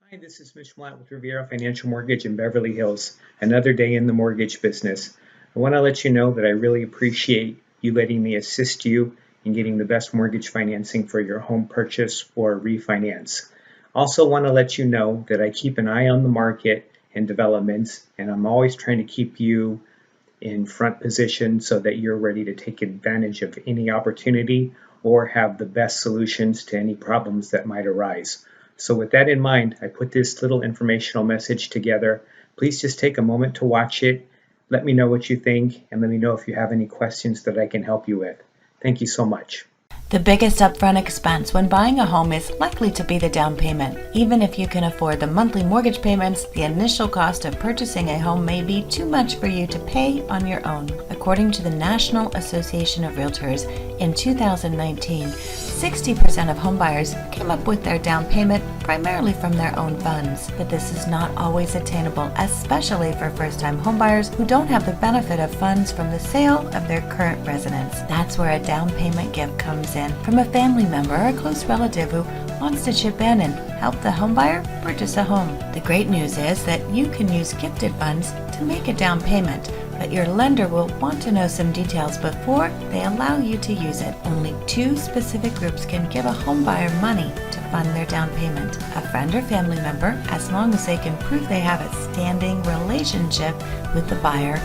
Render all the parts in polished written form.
Hi, this is Mitch Milat with Riviera Financial Mortgage in Beverly Hills. Another day in the mortgage business. I want to let you know that I really appreciate you letting me assist you in getting the best mortgage financing for your home purchase or refinance. Also want to let you know that I keep an eye on the market and developments, and I'm always trying to keep you in front position so that you're ready to take advantage of any opportunity or have the best solutions to any problems that might arise. So with that in mind, I put this little informational message together. Please just take a moment to watch it. Let me know what you think, and let me know if you have any questions that I can help you with. Thank you so much. The biggest upfront expense when buying a home is likely to be the down payment. Even if you can afford the monthly mortgage payments, the initial cost of purchasing a home may be too much for you to pay on your own. According to the National Association of Realtors, in 2019, 60% of homebuyers came up with their down payment primarily from their own funds. But this is not always attainable, especially for first-time homebuyers who don't have the benefit of funds from the sale of their current residence. That's where a down payment gift comes in from a family member or a close relative who wants to chip in and help the homebuyer purchase a home. The great news is that you can use gifted funds to make a down payment, but your lender will want to know some details before they allow you to use it. Only two specific groups can give a homebuyer money to fund their down payment: a friend or family member, as long as they can prove they have a standing relationship with the buyer,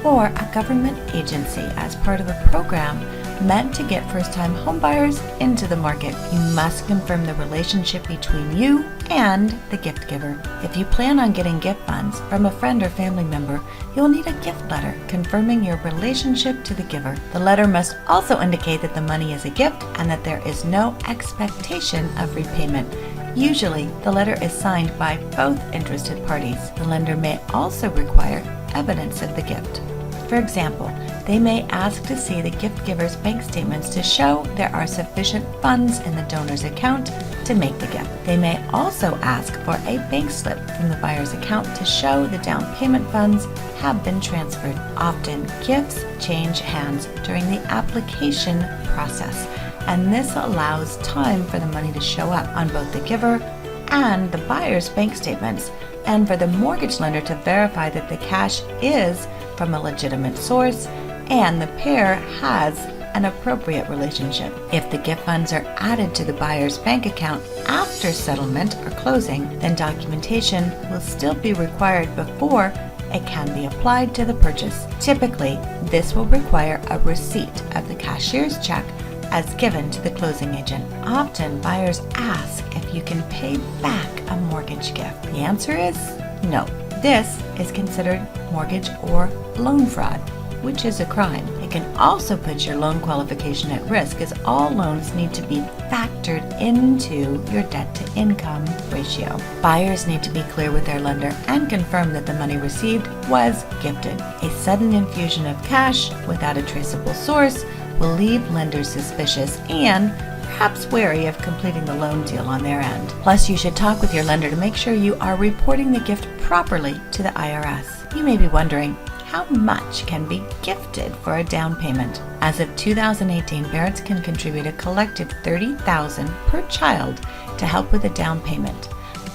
or a government agency as part of a program meant to get first-time homebuyers into the market. You must confirm the relationship between you and the gift giver. If you plan on getting gift funds from a friend or family member, you'll need a gift letter confirming your relationship to the giver. The letter must also indicate that the money is a gift and that there is no expectation of repayment. Usually, the letter is signed by both interested parties. The lender may also require evidence of the gift. For example, they may ask to see the gift giver's bank statements to show there are sufficient funds in the donor's account to make the gift. They may also ask for a bank slip from the buyer's account to show the down payment funds have been transferred. Often, gifts change hands during the application process, and this allows time for the money to show up on both the giver and the buyer's bank statements, and for the mortgage lender to verify that the cash is from a legitimate source and the pair has an appropriate relationship. If the gift funds are added to the buyer's bank account after settlement or closing, then documentation will still be required before it can be applied to the purchase. Typically, this will require a receipt of the cashier's check as given to the closing agent. Often, buyers ask if you can pay back a mortgage gift. The answer is no. This is considered mortgage or loan fraud, which is a crime. It can also put your loan qualification at risk, as all loans need to be factored into your debt-to-income ratio. Buyers need to be clear with their lender and confirm that the money received was gifted. A sudden infusion of cash without a traceable source will leave lenders suspicious and perhaps wary of completing the loan deal on their end. Plus, you should talk with your lender to make sure you are reporting the gift properly to the IRS. You may be wondering, how much can be gifted for a down payment? As of 2018, parents can contribute a collective $30,000 per child to help with a down payment.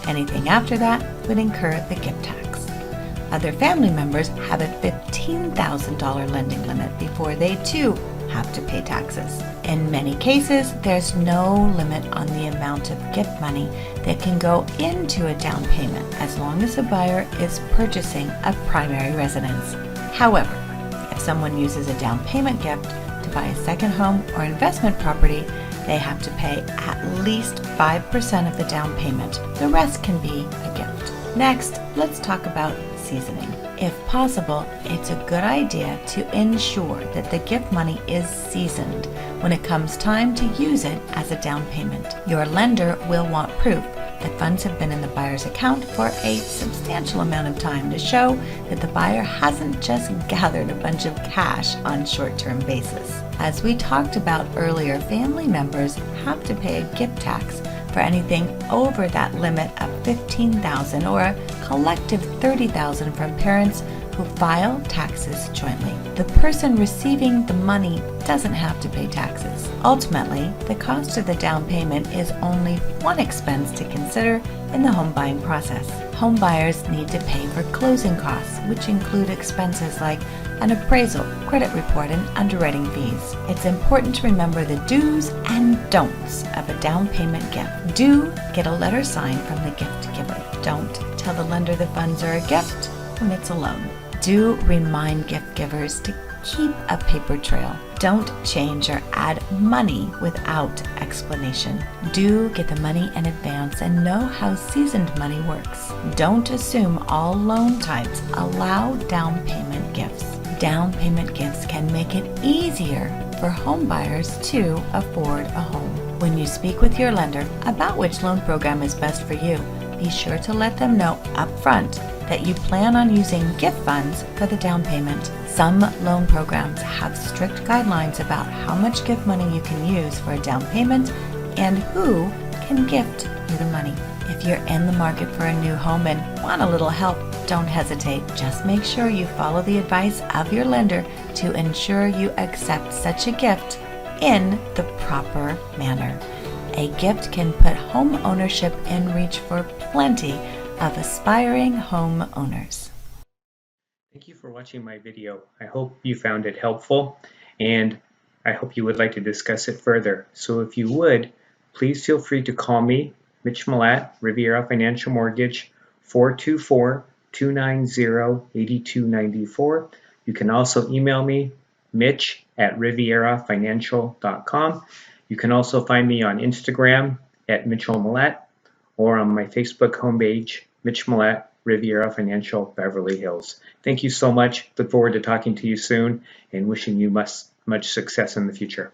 Anything after that would incur the gift tax. Other family members have a $15,000 lending limit before they too have to pay taxes. In many cases, there's no limit on the amount of gift money that can go into a down payment as long as the buyer is purchasing a primary residence. However, if someone uses a down payment gift to buy a second home or investment property, they have to pay at least 5% of the down payment. The rest can be a gift. Next, let's talk about seasoning. If possible, it's a good idea to ensure that the gift money is seasoned when it comes time to use it as a down payment. Your lender will want proof that funds have been in the buyer's account for a substantial amount of time to show that the buyer hasn't just gathered a bunch of cash on short-term basis. As we talked about earlier, family members have to pay a gift tax for anything over that limit of $15,000 or a collective $30,000 from parents who file taxes jointly. The person receiving the money doesn't have to pay taxes. Ultimately, the cost of the down payment is only one expense to consider in the home buying process. Home buyers need to pay for closing costs, which include expenses like an appraisal, credit report, and underwriting fees. It's important to remember the do's and don'ts of a down payment gift. Do get a letter signed from the gift giver. Don't tell the lender the funds are a gift when it's a loan. Do remind gift givers to keep a paper trail. Don't change or add money without explanation. Do get the money in advance and know how seasoned money works. Don't assume all loan types allow down payment gifts. Down payment gifts can make it easier for home buyers to afford a home. When you speak with your lender about which loan program is best for you, be sure to let them know upfront that you plan on using gift funds for the down payment. Some loan programs have strict guidelines about how much gift money you can use for a down payment and who can gift you the money. If you're in the market for a new home and want a little help, don't hesitate. Just make sure you follow the advice of your lender to ensure you accept such a gift in the proper manner. A gift can put home ownership in reach for plenty of aspiring home owners. Thank you for watching my video. I hope you found it helpful, and I hope you would like to discuss it further. So if you would, please feel free to call me, Mitch Milat, Riviera Financial Mortgage, 424-290-8294. You can also email me, mitch@rivierafinancial.com. You can also find me on Instagram at Mitchell Milat, or on my Facebook homepage, Mitch Milat, Riviera Financial, Beverly Hills. Thank you so much. Look forward to talking to you soon and wishing you much success in the future.